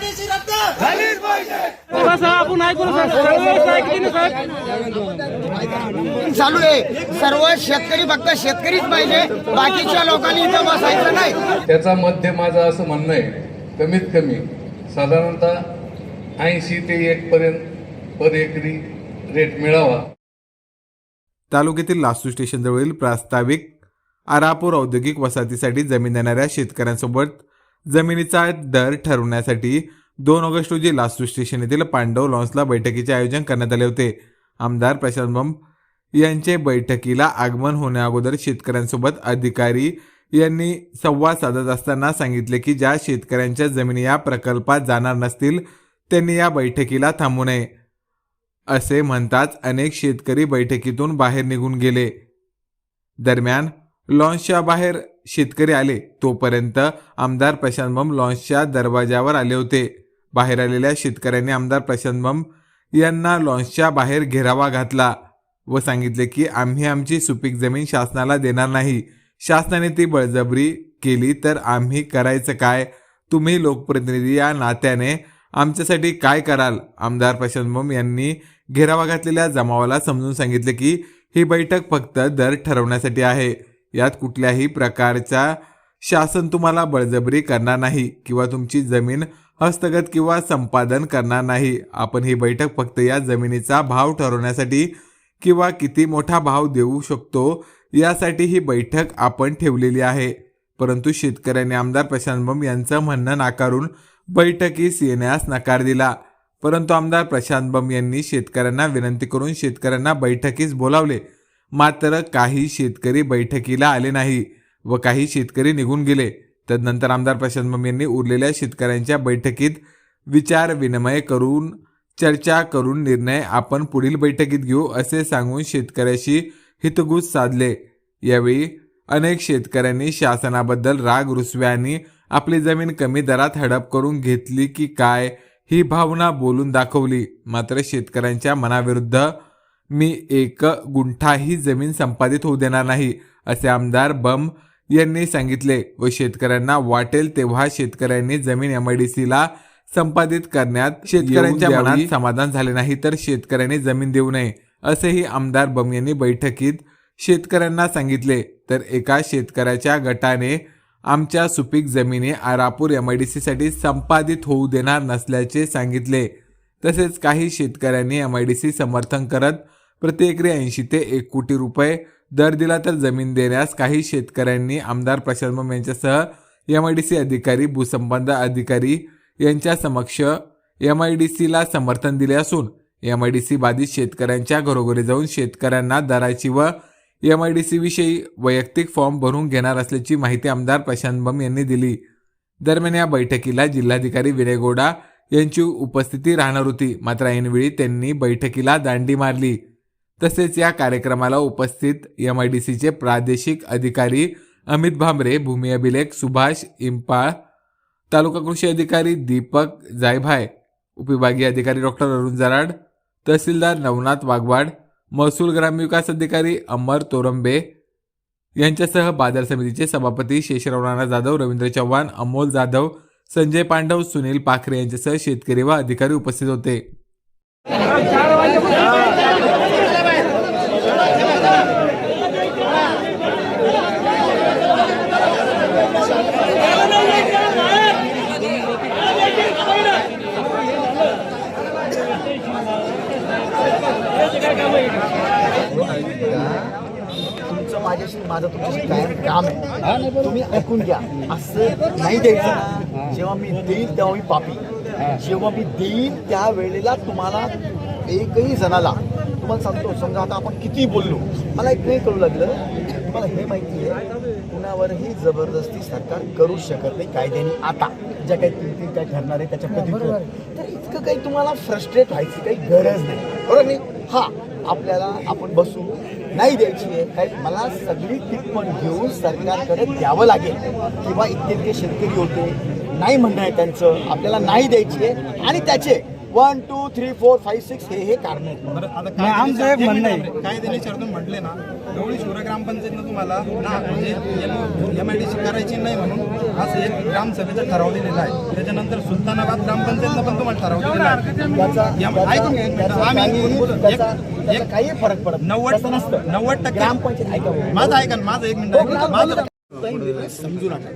MIDC रद्द झालीच पाहिजे. आपण ऐकू चालू आहे. सर्व शेतकरी फक्त शेतकरीच पाहिजे, बाकीच्या लोकांनी इथं बसायचं नाही. त्याचा मध्य माझं असं म्हणणं आहे, कमीत कमी साधारणतः 80 ते 1 पर्यंत पर एकरी रेट मिळावा. तालुक्यातील लासू स्टेशनजवळील प्रास्ताविक आरापूर औद्योगिक वसाहतीसाठी जमीन देणाऱ्या शेतकऱ्यांसोबत जमिनीचा दर ठरवण्यासाठी 2 ऑगस्ट रोजी लासू स्टेशन येथील पांडव लॉन्सला बैठकीचे आयोजन करण्यात आले होते. आमदार प्रशांत बंब यांचे बैठकीला आगमन होण्याअगोदर शेतकऱ्यांसोबत अधिकारी यांनी संवाद साधत असताना सांगितले की ज्या शेतकऱ्यांच्या जमिनी या प्रकल्पात जाणार नसतील त्यांनी या बैठकीला थांबू नये. असे म्हणताच अनेक शेतकरी बैठकीतून बाहेर निघून गेले. दरम्यान लॉन्सच्या बाहेर शेतकरी आले तोपर्यंत आमदार प्रशांत बंब लॉन्सच्या दरवाजावर आले होते. बाहेर आलेल्या शेतकऱ्यांनी आमदार प्रशांत बंब यांना लॉन्सच्या बाहेर घेरावा घातला व सांगितले की आम्ही आमची सुपीक जमीन शासनाला देणार नाही. शासनाने ती बळजबरी केली तर आम्ही करायचं काय? तुम्ही लोकप्रतिनिधी या नात्याने आमच्यासाठी काय कराल? आमदार प्रशांत बंब यांनी घेरावा घातलेल्या जमावाला समजून सांगितले की ही बैठक फक्त दर ठरवण्यासाठी आहे. यात कुठल्याही प्रकारचा शासन तुम्हाला बळजबरी करणार नाही किंवा तुमची जमीन हस्तगत किंवा संपादन करणार नाही. आपण ही बैठक फक्त या जमिनीचा भाव ठरवण्यासाठी किंवा किती मोठा भाव देऊ शकतो यासाठी ही बैठक आपण ठेवलेली आहे. परंतु शेतकऱ्यांनी आमदार प्रशांत बंब यांचं म्हणणं नाकारून बैठकीस येण्यास नकार दिला. परंतु आमदार प्रशांत बंब यांनी शेतकऱ्यांना विनंती करून शेतकऱ्यांना बैठकीस बोलावले. मात्र काही शेतकरी बैठकीला आले नाही व काही शेतकरी निघून गेले. तदनंतर आमदार प्रशांत बंब यांनी उरलेल्या शेतकऱ्यांच्या बैठकीत विचार विनिमय करून चर्चा करून निर्णय आपण पुढील बैठकीत घेऊ असे सांगून शेतकऱ्याशी हितगुज साधले. यावेळी अनेक शेतकऱ्यांनी शासनाबद्दल राग रुसव्याने आपली जमीन कमी दरात हडप करून घेतली की काय ही भावना बोलून दाखवली. मात्र शेतकऱ्यांच्या मनाविरुद्ध मी 1 गुंठाही जमीन संपादित होऊ देणार नाही असे आमदार बंब यांनी सांगितले व शेतकऱ्यांना वाटेल तेव्हा शेतकऱ्यांनी जमीन एमआयडीसीला संपादित करण्यात शेतकऱ्यांच्या मनात समाधान झाले नाही तर शेतकऱ्यांनी जमीन देऊ नये असेही आमदार बंब यांनी बैठकीत शेतकऱ्यांना सांगितले. तर एका शेतकऱ्याच्या गटाने आमच्या सुपीक जमिनी आरापूर एमआयडीसीसाठी संपादित होऊ देणार नसल्याचे सांगितले. तसेच काही शेतकऱ्यांनी एमआयडीसी समर्थन करत प्रति एकरी 80 ते 1 कोटी रुपये दर दिला तर जमीन देण्यास काही शेतकऱ्यांनी आमदार प्रशांत बंब यांच्यासह एमआयडीसी अधिकारी भूसंबंध अधिकारी यांच्या समक्ष एमआयडीसीला समर्थन दिले असून एमआयडीसी बाधित शेतकऱ्यांच्या घरोघरी जाऊन शेतकऱ्यांना दराची व एमआयडीसी विषयी वैयक्तिक फॉर्म भरून घेणार असल्याची माहिती आमदार प्रशांत बंब यांनी दिली. दरम्यान या बैठकीला जिल्हाधिकारी विनय गौडा यांची उपस्थिती राहणार होती. मात्र ऐनवेळी त्यांनी बैठकीला दांडी मारली. तसेच या कार्यक्रमाला उपस्थित एमआयडीसीचे प्रादेशिक अधिकारी अमित भांबरे, भूमी अभिलेख सुभाष इंपाळ, तालुका कृषी अधिकारी दीपक जायभाय, उपविभागीय अधिकारी डॉक्टर अरुण जराड, तहसीलदार नवनाथ वाघवाड, महसूल ग्रामविकास अधिकारी अमर तोरंबे यांच्यासह बाजार समितीचे सभापती शेषराव नाना जाधव, रवींद्र चव्हाण, अमोल जाधव, संजय पांडव, सुनील पाखरे यांच्यासह शेतकरी व अधिकारी उपस्थित होते. तुमचं माझ्याशी माझं तुमच्याशी कायम काम आहे. तुम्ही ऐकून घ्या. असं नाही द्यायचं. जेव्हा मी देईन तेव्हा मी पापी. जेव्हा मी देईन त्या वेळेला तुम्हाला एकही जणाला तुम्हाला सांगतो, समजा आता आपण किती बोललो, मला एक नाही कळू लागलं. तुम्हाला हे माहिती आहे कुणावरही जबरदस्ती सरकार करू शकत नाही कायद्याने. आता ज्या काही किमती काय ठरणार आहे त्याच्या पद्धतीवर तर इतकं काही तुम्हाला फ्रस्ट्रेट व्हायची काही गरज नाही. बरोबर नाही? हा, आपल्याला आपण बसू नाही द्यायची आहे काय, मला सगळी टिप्पण घेऊन सरकारकडे द्यावं लागेल किंवा इतके शेतकरी होते नाही म्हणणं आहे त्यांचं, आपल्याला नाही द्यायची आहे आणि त्याचे 1 2 3 4 5 6 हे कारण आहेत. आमचं एक म्हणणं आहे कायद्याने म्हटले ना गवळी शिवरा ग्रामपंचायतनं तुम्हाला ना म्हणजे MIDC करायची नाही म्हणून असं एक ग्रामसभेचा ठराव दिलेला आहे. त्याच्यानंतर सुलतानाबाद ग्रामपंचायतनं पण तुम्हाला ठराव दिलेला आहे. ऐकून घ्या एक मिनिट. आम्ही त्याचा काही फरक पडत नाही. 90% ग्रामपंचायत ऐका माझं ऐका ना, माझं एक मिनिट ऐका. माझं समजू नका.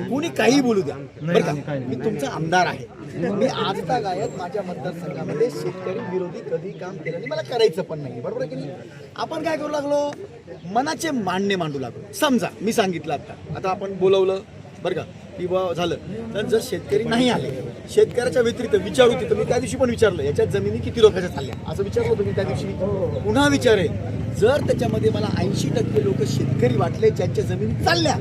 कोणी काही बोलू द्या बरं का. मी तुमचा आमदार आहे. मी आजता गायक माझ्या मतदारसंघामध्ये शेतकरी विरोधी कधी काम केलं नाही, मला करायचं पण नाही. बरोबर आहे की नाही. आपण काय करू लागलो, मनाचे मांडणे मांडू लागलो. समजा मी सांगितलं आता आपण बोलवलं बरं का की बा झालं, तर जर शेतकरी नाही आले, शेतकऱ्याच्या व्यतिरिक्त विचारू तिथं मी त्या दिवशी पण विचारलं याच्यात जमिनी किती लोकांच्या चालल्या असं विचारलं होतं मी त्या दिवशी. पुन्हा विचारेल, जर त्याच्यामध्ये मला 80% लोक शेतकरी वाटले ज्यांच्या जमिनी चालल्या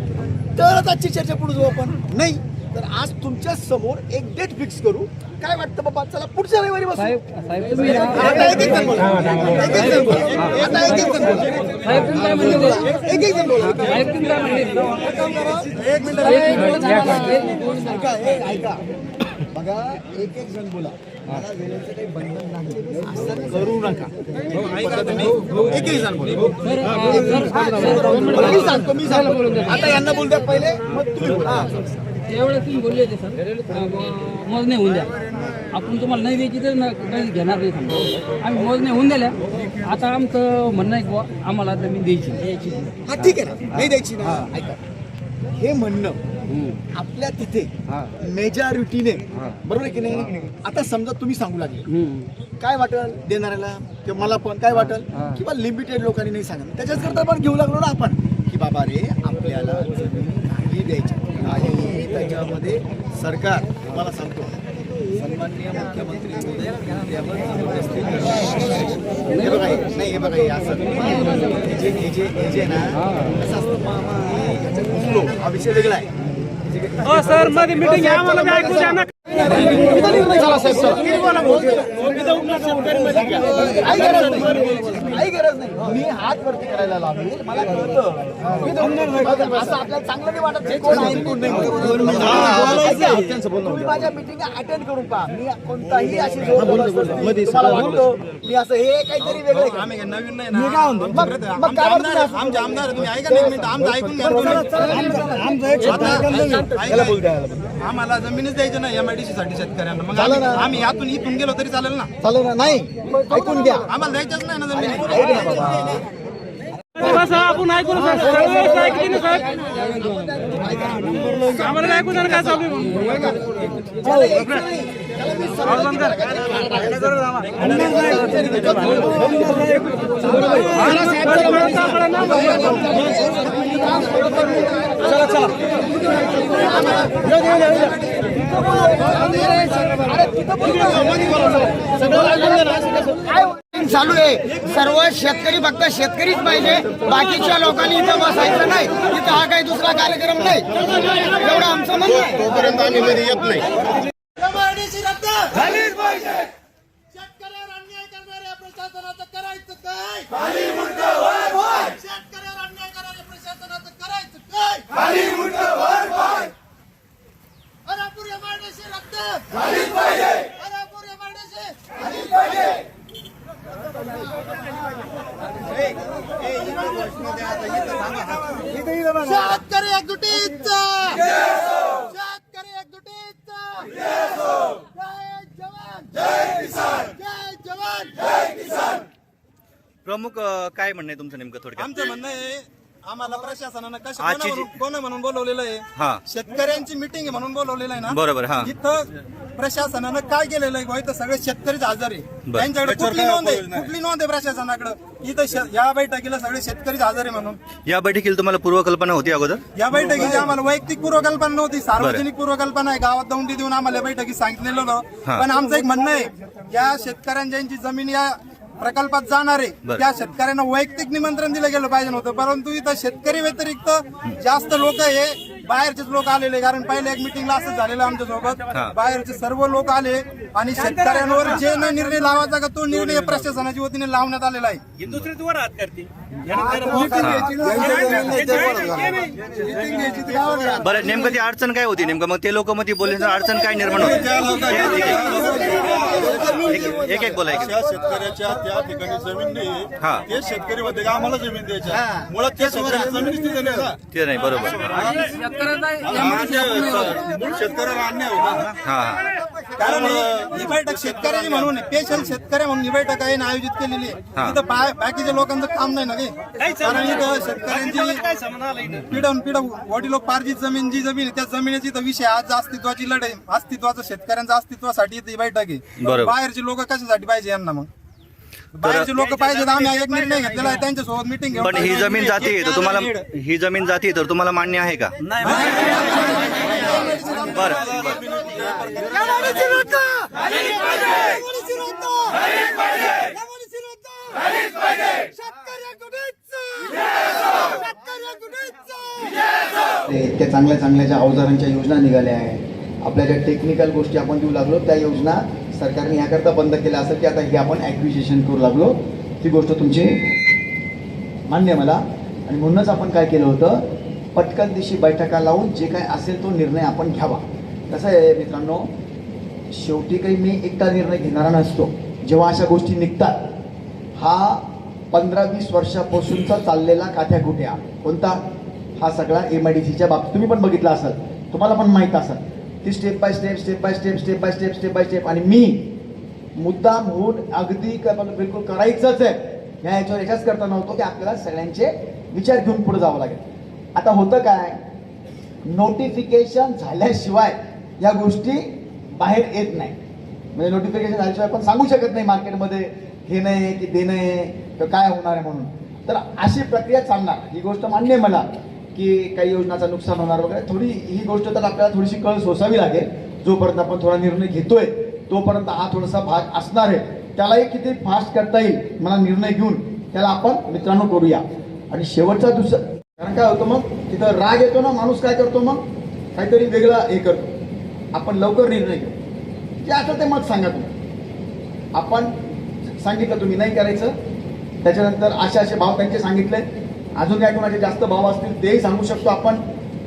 तरच आजची चर्चा पुढे जाऊ आपण. नाही तर आज तुमच्या समोर एक डेट फिक्स करू. काय वाटतं बाबा, चला पुढच्या रविवारी बसू. आता एक एक जण बोला. एक एक जण बोला. आता एक एक जण बोला. एक एक जण बोला. एक मिनिट ऐका बघा, एक एक जण बोला. मला वेळेचं काही बंधन नाही, असं करू नका. एक एक जण बोला. मी सांगतो. आता यांना बोल द्या पहिले, मग तुम्ही बोला. एवढं तुम्ही बोलले होते सर, मोजणे होऊन द्या. आपण तुम्हाला नाही द्यायची तर काही घेणार नाही समजा. आम्ही मोजणे होऊन दिल्या. आता आमचं म्हणणं आहे बुवा आम्हाला जमीन द्यायची. हा ठीक आहे ना, नाही द्यायची ना. ऐका, हे म्हणणं आपल्या तिथे मेजॉरिटीने बरोबर आहे की नाही. आता समजा तुम्ही सांगू लागले, काय वाटेल देणाऱ्याला किंवा मला पण काय वाटेल किंवा लिमिटेड लोकांनी नाही सांगितलं, त्याच्याच करता पण घेऊ लागलो ना आपण की बाबा रे आपल्याला जमीन काही द्यायची काही. त्याच्यामध्ये सरकार तुम्हाला सांगतो, सन्माननीय मुख्यमंत्री महोदय त्यावर जबरदस्ती करतात. हे बघा नाही, हे बघा हे असं हे जे ना कसं असतं, याच्यात घुसलो हा विषय वेगळा आहे. सर मध्ये मीटिंग आहे, आम्हाला काय ऐकू द्या ना. काही गरज नाही. मी हात वरती करायला लावेल, मला कळतं. असं आपल्याला चांगलं नाही वाटत कोण आहे कोण नाही. तुम्ही माझ्या मिटिंग अटेंड करून पहा. मी कोणताही अशी जोर तुम्हाला म्हणतो मी असं हे काहीतरी वेगळं आहे. आम्ही नवीन नाही ना. मी काय म्हणतो, मग काय आमचे आमदार तुम्ही ऐका ना एक मिनिट. आमचं ऐकून घ्या तुम्ही. आम्हाला जमीनच द्यायचं नाही MIDC साठी शेतकऱ्यांना. मग आम्ही यातून इथून गेलो तरी चालेल ना. चालेल ना. नाही ऐकून घ्या. आम्हाला द्यायचंच नाही ना जमीन. आपण ऐकू ना सर, ऐकली ना सर. आम्हाला ऐकू द्या ना काय चालू आहे. चालू आहे. सर्व शेतकरी फक्त शेतकरीच पाहिजे, बाकीच्या लोकांनी इथं बसायचं नाही. इथं हा काही दुसरा कार्यक्रम नाही, एवढं आमचं म्हणणं आहे. तोपर्यंत आम्ही मध्ये येत नाही. MIDC रद्द झालीच पाहिजे. शेतकऱ्यावर अन्याय करणाऱ्या प्रशासनाचं करायचं काय? खाली मुंड वर पाय. शेतकऱ्यावर अन्याय करणाऱ्या प्रशासनाचं करायचं काय? खाली मुंड वर पाय. अरापूर MIDC रद्द झालीच पाहिजे. अरापूर MIDC झालीच पाहिजे. शेतकरी एकजुटीचा, शेतकरी एकजुटीचा. जय जवान जय किसान, जय जवान जय किसान. प्रमुख काय म्हणणं आहे तुमचं नेमकं थोडक्यात? आमचं म्हणणं आहे, आम्हाला प्रशासनानं कोण म्हणून बोलवलेलं हा. आहे, शेतकऱ्यांची मिटिंग आहे म्हणून बोलवलेलं आहे ना. बरोबर. हा. इथं प्रशासनानं काय केलेलं आहे, इथं सगळे शेतकरीच हजर आहे. त्यांच्याकडे कुठली नोंद आहे प्रशासनाकडे? इथं या बैठकीला सगळे शेतकरीच हजर आहे म्हणून. या बैठकीला तुम्हाला पूर्वकल्पना होती अगोदर? या बैठकीची आम्हाला वैयक्तिक पूर्वकल्पना नव्हती, सार्वजनिक पूर्वकल्पना आहे. गावात दौंडी देऊन आम्हाला या बैठकीत सांगितलेलं होतं. पण आमचं एक म्हणणं आहे, या शेतकऱ्यांची जमीन या प्रकल्पात जाणार आहे त्या शेतकऱ्यांना वैयक्तिक निमंत्रण दिलं गेलं पाहिजे नव्हतं. परंतु इथं शेतकरी व्यतिरिक्त जास्त लोक हे बाहेरचेच लोक आलेले. कारण पहिले एक मिटिंगला असंच झालेलं आमच्या सोबत, बाहेरचे सर्व लोक आले आणि शेतकऱ्यांवर जे निर्णय लावायचा का तो निर्णय प्रशासनाच्या वतीने लावण्यात आलेला आहे. बरं, नेमकं ती अडचण काय होती नेमकं? मग ते लोक मध्ये बोलले अडचण काय निर्माण होती? एक बोला एक अशा शेतकऱ्याच्या त्या ठिकाणी जमीन नाही हा. ते शेतकरी होते का आम्हाला जमीन द्यायच्या मुळात त्या शेतकऱ्याची जमीन तिथे नाही ना. ते नाही बरोबर मूळ शेतकऱ्याला अन्याय होता ना. हा कारण ही बैठक शेतकऱ्यांनी म्हणून स्पेशल शेतकरी म्हणून ही बैठक आहे ना आयोजित केलेली आहे. इथं बाकीच्या लोकांचं काम नाही ना काही. कारण इथं शेतकऱ्यांची पिढ वडिलोपार्जित जमीन जी जमीन आहे त्या जमिनीची इथं विषय आज अस्तित्वाची लढाई अस्तित्वाचं शेतकऱ्यांच्या अस्तित्वासाठी इथं ही बैठक आहे. बरोबर. बाहेरची लोक कशासाठी पाहिजे यांना मग बाहेरचे लोक पाहिजे आम्ही एक निर्णय घेतलेला आहे त्यांच्यासोबत मिटिंग घेऊन पण ही जमीन जाती तर तुम्हाला ही जमीन जाती तर तुम्हाला मान्य आहे का? बरं त्या चांगल्या चांगल्या ज्या अवजारांच्या योजना निघाल्या आहेत, आपल्या ज्या टेक्निकल गोष्टी आपण देऊ लागलो त्या योजना सरकारने याकरता बंद केल्या असेल की आता हे आपण ॲक्विजिशन करू लागलो. ती गोष्ट तुमची मान्य मला. आणि म्हणूनच आपण काय केलं होतं, पटकन दिवशी बैठका लावून जे काय असेल तो निर्णय आपण घ्यावा. कसं आहे मित्रांनो, शेवटी काही मी एकटा निर्णय घेणारा नसतो. जेव्हा अशा गोष्टी निघतात, हा 15-20 वर्षापासूनचा चाललेला काठ्याकुट्या कोणता हा सगळा MIDCच्या बाबतीत तुम्ही पण बघितला असाल, तुम्हाला पण माहीत असेल ती स्टेप बाय स्टेप. आणि मी मुद्दाम होऊन अगदी बिलकुल करायचंच आहे या याच्यावर याच्याच करता नव्हतो की आपल्याला सगळ्यांचे विचार घेऊन पुढे जावं लागेल. आता होतं काय, नोटिफिकेशन झाल्याशिवाय या गोष्टी बाहेर येत नाही. म्हणजे नोटिफिकेशन झाल्याशिवाय आपण सांगू शकत नाही मार्केटमध्ये घेणं आहे की देणं आहे तर काय होणार आहे म्हणून. तर अशी प्रक्रिया चालणार. ही गोष्ट मान्य आहे मला की काही योजनाचं नुकसान होणार वगैरे. थोडी ही गोष्ट तर आपल्याला थोडीशी कळ सोसावी लागेल. जोपर्यंत आपण थोडा निर्णय घेतोय तोपर्यंत हा थोडासा भाग असणार आहे. त्यालाही किती फास्ट करता येईल मला निर्णय घेऊन त्याला आपण मित्रांनो करूया. आणि शेवटचा दुसरा कारण काय होतं, मग तिथं राग येतो ना, माणूस काय करतो मग काहीतरी वेगळा हे करतो. आपण लवकर निर्णय घेऊ. जे असं ते मत सांगा तुम्ही. आपण सांगितलं तुम्ही नाही करायचं, त्याच्यानंतर असे भाव त्यांचे सांगितले, अजून काय कोणाचे जास्त भाव असतील तेही सांगू शकतो आपण.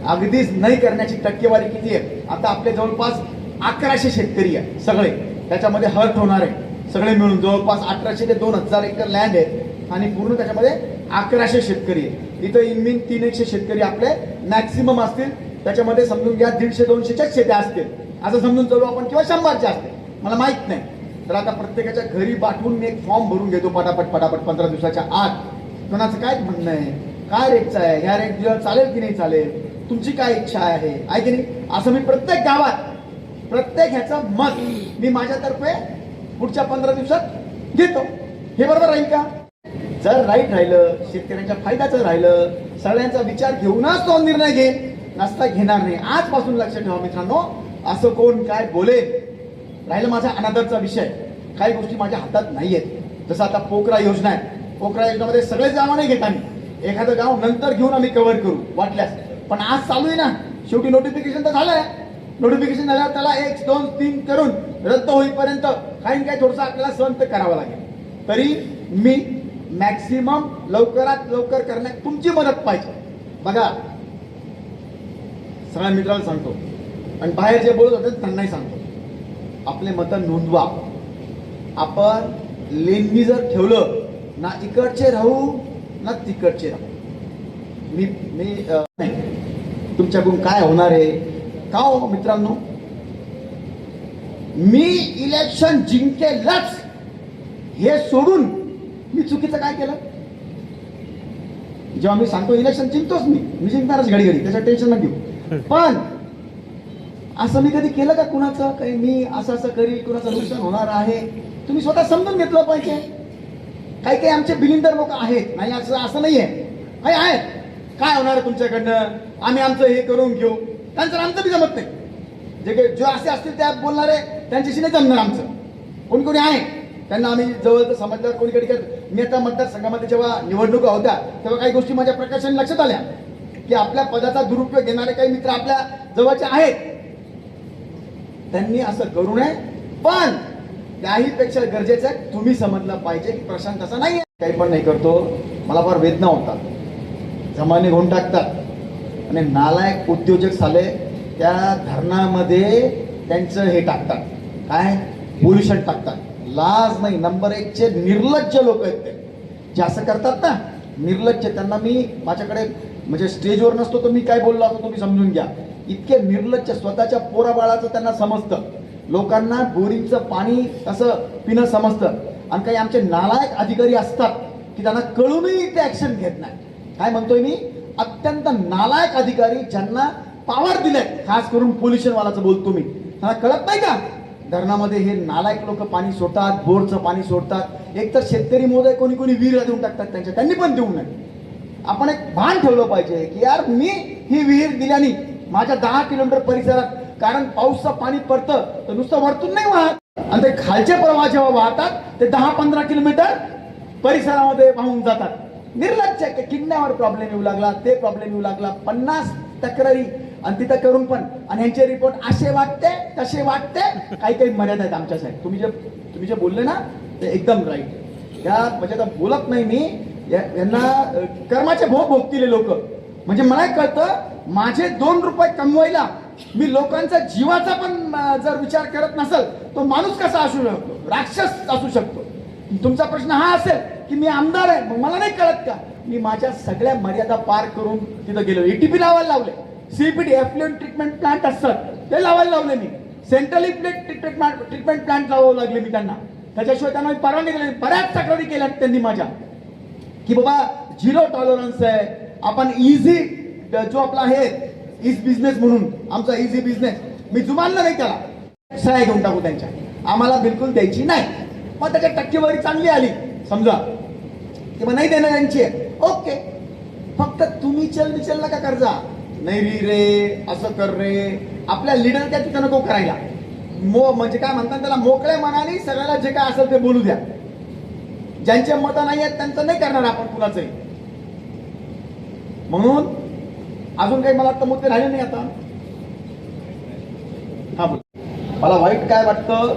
अगदीच नाही करण्याची टक्केवारी किती आहे, आता आपले जवळपास 1100 शेतकरी आहे सगळे, त्याच्यामध्ये हर्ट होणार आहे सगळे मिळून जवळपास 1800 ते 2000 एकर लँड आहे आणि पूर्ण त्याच्यामध्ये 1100 शेतकरी आहे. इथं इनमीन 300 शेतकरी आपले मॅक्सिमम असतील, त्याच्यामध्ये समजून घ्या 150-200च्याच शेत्या असतील असं समजून चालू आपण, किंवा 100च्या असतील मला माहित नाही. तर आता प्रत्येकाच्या घरी पाठवून मी एक फॉर्म भरून घेतो पटापट 15 दिवसाच्या आत. कोणाचं काय म्हणणं आहे, काय रेटचं आहे, ह्या रेट दिवस चालेल की नाही चालेल, तुमची काय इच्छा आहे की नाही, असं मी प्रत्येक गावात प्रत्येक ह्याचं मत मी माझ्यातर्फे पुढच्या 15 दिवसात घेतो. हे बरोबर राहील का? जर राईट राहिलं, शेतकऱ्यांच्या फायद्याचं राहिलं, सगळ्यांचा विचार घेऊनच तो निर्णय घेईल, नसता घेणार नाही. आजपासून लक्षात ठेवा मित्रांनो, असं कोण काय बोलेल. राहिलं माझा अनादरचा विषय, काही गोष्टी माझ्या हातात नाही आहेत. जसं आता पोकरा योजना आहे, पोकरा योजनेमध्ये सगळे गाव नाही घेत आम्ही, एखादं गाव नंतर घेऊन आम्ही कव्हर करू वाटल्यास. पण आज चालू आहे ना, शेवटी नोटिफिकेशन तर झालंय. नोटिफिकेशन झाल्यावर त्याला 1, 2, 3 करून रद्द होईपर्यंत काही काही थोडंसं आपल्याला सहन तर करावं लागेल. तरी मी मॅक्सिमम लवकरात लवकर करण्यात तुमची मदत पाहिजे. बघा सगळ्या मित्रांना सांगतो आणि बाहेर जे बोलत होते त्यांनाही सांगतो, आपले मतं नोंदवा. आपण लेननी जर ठेवलं ना, इकडचे राहू ना तिकडचे राहू. मी नाही तुमच्याकडून काय होणार आहे का हो मित्रांनो, मी इलेक्शन जिंकेलच हे सोडून मी चुकीचं काय केलं. जेव्हा मी सांगतो इलेक्शन जिंकतोच मी जिंकणारच घडी घडी, त्याचं टेन्शन न घेऊ. पण असं मी कधी केलं का कुणाचं काही, मी असं करी कुणाचं नुकसान होणार आहे, तुम्ही स्वतः समजून घेतलं पाहिजे. काही काही आमचे बिलिंदर लोक आहेत, नाही असं नाही आहे, काही आहेत. काय होणार आहे तुमच्याकडनं, आम्ही आमचं हे करून घेऊ, त्यांचं आमचं बी जमत नाही. जे असे असतील त्या बोलणारे त्यांच्याशी नाही जमणार आमचं. कोणी कोणी आहे त्यांना आम्ही जवळ समजल्यावर कोणी कधी मी आता मतदारसंघामध्ये जेव्हा निवडणुका होत्या तेव्हा काही गोष्टी माझ्या प्रकाशाने लक्षात आल्या की आपल्या पदाचा दुरुपयोग घेणारे काही मित्र आपल्या जवळचे आहेत. त्यांनी असं करू नये. पण त्याहीपेक्षा गरजेचं आहे तुम्ही समजलं पाहिजे की प्रशांत असा नाही आहे. काही पण नाही करतो, मला फार वेदना होतात, जमाने घेऊन टाकतात आणि नालायक उद्योजक झाले त्या धरणामध्ये त्यांचं हे टाकतात, काय पोल्युशन टाकतात, लाज नाही. नंबर 1 चे निर्लज्ज लोक आहेत ते, जे असं करतात ना, निर्लज्ज. त्यांना मी माझ्याकडे म्हणजे स्टेजवर नसतो तर मी काय बोललो असतो तुम्ही समजून घ्या. इतके निर्लज्ज, स्वतःच्या पोराबाळाचं त्यांना समजतं, लोकांना बोरिंगचं पाणी कसं पिणं समजतं. आणि काही आमचे नालायक अधिकारी असतात की त्यांना कळूनही ते ऍक्शन घेत नाही. काय म्हणतोय मी, अत्यंत नालायक अधिकारी ज्यांना पावर दिलाय, खास करून पोल्युशनवालाचं बोलतो मी, त्यांना कळत नाही का धरणामध्ये हे नालायक लोक पाणी सोडतात, बोरचं पाणी सोडतात. एकतर शेतकरी महोदय कोणी कोणी विहीर देऊन टाकतात त्यांच्या, त्यांनी पण देऊ नये. आपण एक भान ठेवलं पाहिजे की यार मी ही विहीर दिल्याने माझ्या 10 किलोमीटर परिसरात, कारण पाऊसचं पाणी पडतं तर नुसतं वरतून नाही वाहत, आणि ते खालचे प्रवाह जेव्हा वाहतात ते 10-15 किलोमीटर परिसरामध्ये वाहून जातात. निर्लज्ज. किडण्यावर प्रॉब्लेम येऊ लागला, ते प्रॉब्लेम येऊ लागला, 50 तक्रारी आणि तिथं करून पण, आणि यांचे रिपोर्ट असे वाटते तसे वाटते. काही काही मर्यादा आहेत आमच्यासाठी. तुम्ही जे बोलले ना ते एकदम राईट. या म्हणजे आता बोलत नाही मी, यांना कर्माचे भोग भोगतील लोक. म्हणजे मला कळतं माझे 2 रुपये कमवायला मी लोकांचा जीवाचा पण जर विचार करत नसेल तो माणूस कसा असू शकतो, राक्षस असू शकतो. तुमचा प्रश्न हा असेल की मी आमदार आहे, मग मला नाही कळत का. मी माझ्या सगळ्या मर्यादा पार करून तिथं गेलो. ETP लावायला लावले, CPT एफ्लुएंट ट्रीटमेंट प्लांट असतात ते लावायला लावले मी, सेंट्रल इफ्लेक्ट ट्रीटमेंट प्लांट लावावं लागले मी त्यांना. त्याच्याशिवाय त्यांना मी परवानगी दिली. बऱ्याच तक्रारी केल्या त्यांनी माझ्या की बाबा 0 टॉलरन्स आहे, आपण इझी जो आपला आहे इज बिझनेस म्हणून, आमचा इझी बिझनेस, मी जुमानलं नाही त्याला, सह्या घेऊन टाकू त्यांच्या, आम्हाला बिलकुल द्यायची नाही. मग त्याच्या टक्केवारी चांगली आली समजा किंवा नाही देणार यांची, ओके. फक्त तुम्ही चल नका कर्जा, नाही रे असं कर रे. आपल्या लिडर त्या तिथं नको करायला. म्हणजे काय म्हणतात त्याला, मोकळ्या मनाने सगळ्याला जे काय असेल ते बोलू द्या. ज्यांचे मत नाही आहेत त्यांचं नाही करणार आपण कुणाचंही. म्हणून अजून काही मला वाटतं मुद्दे राहिले नाही आता. हा बोल. मला वाईट काय वाटतं,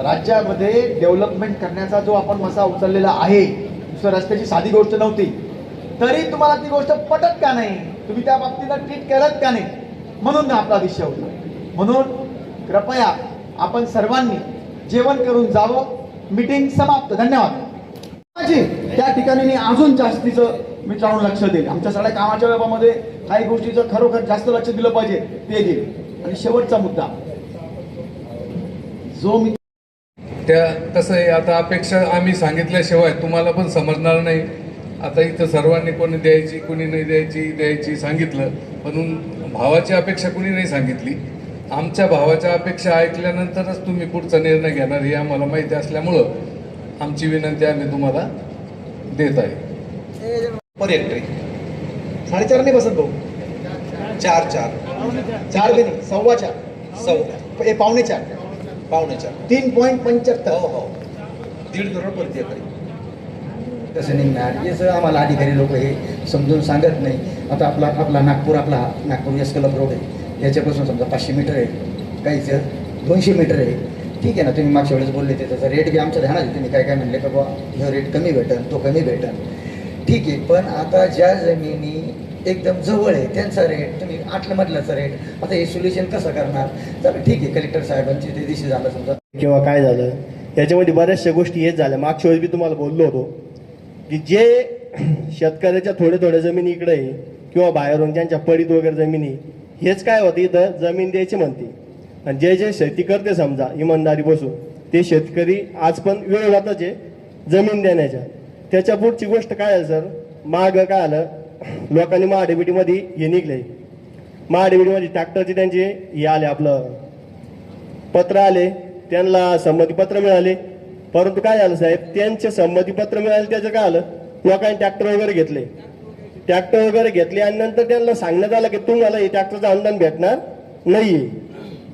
राज्यामध्ये डेव्हलपमेंट करण्याचा जो आपण मसा उचललेला आहे, दुसऱ्या रस्त्याची साधी गोष्ट नव्हती, तरी तुम्हाला ती गोष्ट पटत का नाही, तुम्ही त्या बाबतीला ट्रीट करत का नाही, म्हणून आपला विषय होता. म्हणून कृपया आपण सर्वांनी जेवण करून जावं. मीटिंग समाप्त. धन्यवाद. त्या ठिकाणी मी अजून जास्तीचं मी चालून लक्ष देईल. आमच्या सगळ्या कामाच्या वेळामध्ये काही गोष्टीचं खरोखर जास्त लक्ष दिलं पाहिजे ते देईल. आणि शेवटचा मुद्दा जो मी त्या कसं आहे, आता अपेक्षा आम्ही सांगितल्याशिवाय तुम्हाला पण समजणार नाही. आता इथं सर्वांनी कोणी द्यायची कोणी नाही द्यायची सांगितलं, पण भावाची अपेक्षा कोणी नाही सांगितली. आमच्या भावाच्या अपेक्षा ऐकल्यानंतरच तुम्ही पुढचा निर्णय घेणार हे आम्हाला माहिती असल्यामुळं आमची विनंती आम्ही तुम्हाला देत आहे. पर हेक्टरी 4.5 नाही बसत भाऊ, 4 बी नाही, 4.25 पावणे 4 3.75. हो 1.5 करोड प्रति एकरी. तसं निघणार हे सगळं आम्हाला अधिकारी लोक हे समजून सांगत नाही. आता आपला नागपूर एस क्लब रोड आहे, याच्यापासून समजा 500 मीटर आहे, काहीचं 200 मीटर आहे. ठीक आहे ना, तुम्ही मागच्या वेळेस बोलले ते त्याचा रेट बी आमच्या ध्यानात. तुम्ही काय म्हणले का बाबा हा रेट कमी भेटेल, तो कमी भेटेल, ठीक आहे. पण आता ज्या जमिनी एकदम जवळ आहे त्यांचा रेट, तुम्ही 8 मधल्याचा रेट, आता हे सोल्युशन कसं करणार. तर ठीक आहे, कलेक्टर साहेबांची ते दिवशी झालं समजा किंवा काय झालं, याच्यामध्ये बऱ्याचशा गोष्टी हेच झाल्या. मागच्या वेळेस बी तुम्हाला बोललो होतो की जे शेतकऱ्याच्या थोड्या जमिनी इकडे आहे किंवा बाहेरून ज्यांच्या पडीत वगैरे जमिनी, हेच काय होतं इथं जमीन द्यायची म्हणते. आणि जे शेती करते समजा इमानदारी बसून, ते शेतकरी आज पण वेळ जातच आहे जमीन देण्याच्या. त्याच्या पुढची गोष्ट काय आहे सर, मागं काय आलं, लोकांनी महाडीबीटीमध्ये हे निघले, महाडीबीटीमध्ये ट्रॅक्टरचे त्यांचे हे आले, आपलं पत्र आले, त्यांना संमतीपत्र मिळाले. परंतु काय झालं साहेब, त्यांचे संमतीपत्र मिळाले त्याचं काय आलं, लोकांनी ट्रॅक्टर वगैरे घेतले आणि नंतर त्यांना सांगण्यात आलं की तुम्हाला हे ट्रॅक्टरचं अनुदान भेटणार नाहीये.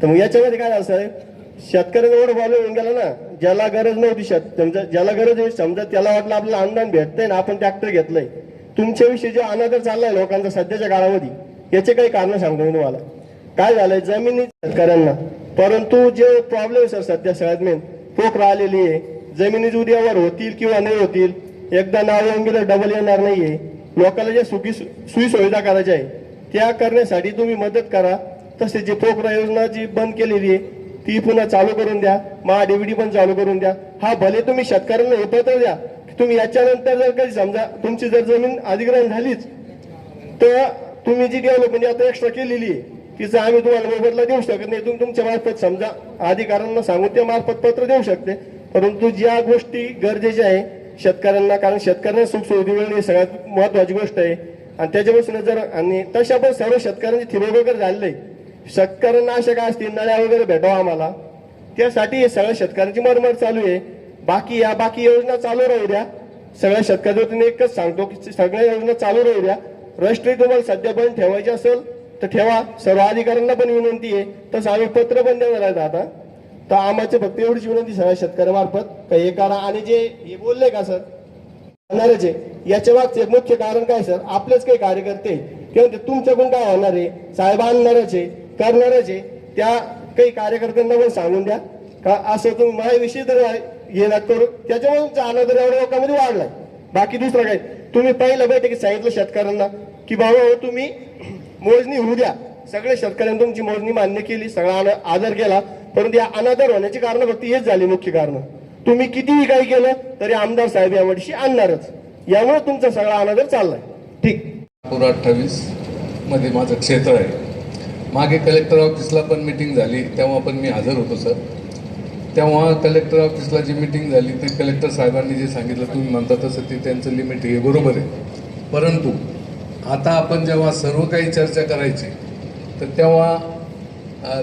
तर मग याच्यामध्ये काय झालं साहेब, शेतकऱ्यांना एवढं प्रॉब्लेम होऊन गेला ना, ज्याला गरज नव्हती ज्याला गरज होती समजा त्याला वाटलं आपलं अनुदान भेटतंय ना, आपण ट्रॅक्टर घेतलंय. तुमच्याविषयी जो अनादर चाललाय लोकांचा सध्याच्या काळामध्ये, याचे काही कारण सांगतो मी तुम्हाला. काय झालंय जमिनी शेतकऱ्यांना, परंतु जे प्रॉब्लेम सर सध्या सगळ्यात मेन पोखरा आलेली आहे. जमिनी उद्यावर होतील किंवा नाही होतील, एकदा नाव येऊन गेलं डबल येणार नाहीये. लोकांना जे सोयी सुविधा करायच्या आहे त्या करण्यासाठी तुम्ही मदत करा. तसेच जे पोखरा योजना जी बंद केलेली आहे ती पुन्हा चालू करून द्या, महा डीव्हीडी पण चालू करून द्या. हा भले तुम्ही शेतकऱ्यांना हे पत्र द्या की तुम्ही याच्यानंतर जर कधी समजा तुमची जर जमीन अधिग्रहण झालीच तर तुम्ही जी डेव्हलपमेंट आता एक्स्ट्रा केलेली आहे तिचं आम्ही तुम्हाला मोबदला देऊ शकत नाही. तुम्ही तुमच्या मार्फत समजा अधिकाऱ्यांना सांगून त्या मार्फत पत्र देऊ शकते. परंतु ज्या गोष्टी गरजेच्या आहे शेतकऱ्यांना, कारण शेतकऱ्यांना सुखसुविधा मिळणे ही सगळ्यात महत्वाची गोष्ट आहे. आणि त्याच्यापासून जर आणि तशा पण सर्व शेतकऱ्यांची ठिबक वगैरे झालेले शेतकऱ्यांना अशा काय असतील नळ्या वगैरे भेटावं आम्हाला, त्यासाठी हे सगळ्या शेतकऱ्यांची मरमर चालू आहे. बाकी योजना चालू राहू द्या. सगळ्या शेतकऱ्यांच्या वतीने एकच सांगतो की सगळ्या योजना चालू राहू द्या. रजिस्ट्री तुम्हाला सध्या बंद ठेवायची असेल तर ठेवा. सर्व अधिकाऱ्यांना पण विनंती आहे. तसं आम्ही पत्र पण देणार आहेत आता. तर आम्हाला फक्त एवढीच विनंती सगळ्या शेतकऱ्यामार्फत काही हे करा. आणि जे हे बोलले का सर होणारच आहे, याच्या मागचं एक मुख्य कारण काय सर, आपलेच काही कार्यकर्ते किंवा ते तुमच्याकडून काय होणार आहे, साहेब आणणारच आहे, करणारच आहे. त्या काही कार्यकर्त्यांना पण सांगून द्या का असं तुम्ही माझ्याविषयी तर हे नका करू. त्याच्यामुळे तुमचा अनादर एवढ्या लोकांमध्ये वाढलाय. बाकी दुसरं काय, तुम्ही पहिल्या बैठकीत सांगितलं शेतकऱ्यांना की बाबा तुम्ही मोजणी होऊ द्या. सगळ्या शेतकऱ्यांनी तुमची मोजणी मान्य केली, सगळा आदर केला. परंतु या अनादर होण्याची कारण फक्त हेच झाली मुख्य कारण. तुम्ही कितीही काही केलं तरी आमदार साहेब यामध्ये आणणारच. यामुळे तुमचा सगळा अनादर चाललाय. ठीक. 28 मध्ये माझं क्षेत्र आहे. मागे कलेक्टर ऑफिसला पण मीटिंग झाली, तेव्हा पण मी हजर होतो सर. तेव्हा कलेक्टर ऑफिसला जी मीटिंग झाली ते कलेक्टर साहेबांनी जे सांगितलं तुम्ही म्हणता तसं ते त्यांचं लिमिट हे बरोबर आहे. परंतु आता आपण जेव्हा सर्व काही चर्चा करायची तर तेव्हा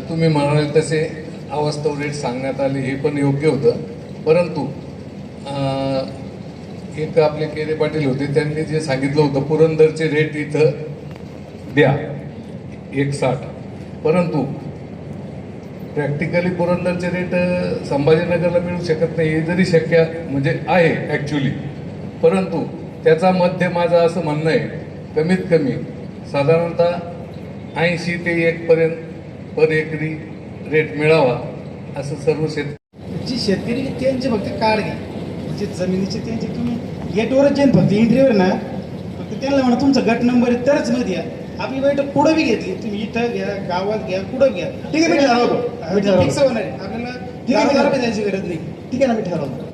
तुम्ही म्हणाले तसे अवास्तव रेट सांगण्यात आले, हे पण योग्य होतं. परंतु एक आपले केरे पाटील होते, त्यांनी जे सांगितलं होतं पुरंदरचे रेट इथं द्या 160, परंतु प्रॅक्टिकली पुरंदरचे रेट संभाजीनगरला मिळू शकत नाही. हे जरी शक्य म्हणजे आहे ॲक्च्युली, परंतु त्याचा मध्य माझं असं म्हणणं आहे कमीत कमी साधारणतः 80 ते 1 पर्यंत पर एकरी रेट मिळावा असं सर्व जी शेतकरी त्यांचे फक्त कार्ड घ्या, म्हणजे जमिनीचे त्यांचे तुम्ही गेटवरच जाईन फक्त एंट्रीवर ना, फक्त त्यांना म्हणा तुमचा गट नंबर आहे तरच मध्ये या. आपली बैठक पुढं बी घेतली, तुम्ही इथं घ्या, गावात घ्या, कुठं घ्या, ठीक आहे मी ठरवतो. फिक्स होणार आहे आपल्याला, द्यायची गरज नाही. ठीक आहे ना, मी ठरवतो.